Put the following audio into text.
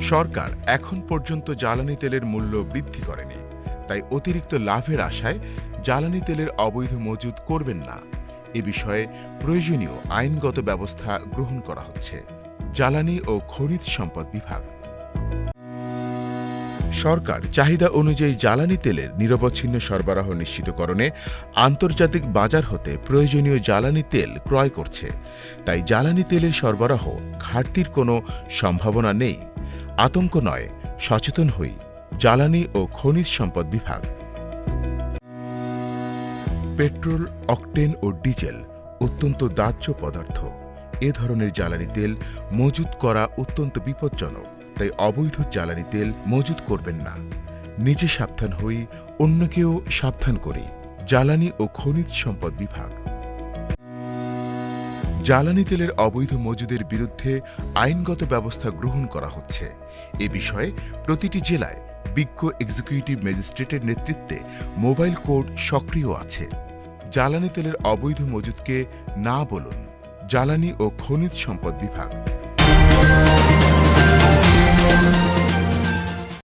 সরকার এখন পর্যন্ত জ্বালানি তেলের মূল্য বৃদ্ধি করেনি, তাই অতিরিক্ত লাভের আশায় জ্বালানি তেলের অবৈধ মজুত করবেন না। এ বিষয়ে প্রয়োজনীয় আইনগত ব্যবস্থা গ্রহণ করা হচ্ছে। জ্বালানি ও খনিজ সম্পদ বিভাগ। সরকার চাহিদা অনুযায়ী জ্বালানি তেলের নিরবচ্ছিন্ন সরবরাহ নিশ্চিতকরণে আন্তর্জাতিক বাজার হতে প্রয়োজনীয় জ্বালানি তেল ক্রয় করছে। তাই জ্বালানি তেলের সরবরাহ ঘাটতির কোনো সম্ভাবনা নেই। আতঙ্ক নয়, সচেতন হই। জ্বালানি ও খনিজ সম্পদ বিভাগ। পেট্রোল, অকটেন ও ডিজেল অত্যন্ত দাহ্য পদার্থ। এ ধরনের জ্বালানি তেল মজুত করা অত্যন্ত বিপজ্জনক, তাই অবৈধ জ্বালানি তেল মজুত করবেন না। নিজে সাবধান হই, অন্যকেও সাবধান করি। জ্বালানি ও খনিজ সম্পদ বিভাগ। জ্বালানি তেলের অবৈধ মজুদের বিরুদ্ধে আইনগত ব্যবস্থা গ্রহণ করা হচ্ছে। এ বিষয়ে প্রতিটি জেলায় বিজ্ঞ এক্সিকিউটিভ ম্যাজিস্ট্রেটের নেতৃত্বে মোবাইল কোর্ট সক্রিয় আছে। জ্বালানি তেলের অবৈধ মজুদকে না বলুন। জ্বালানি ও খনিজ সম্পদ বিভাগ।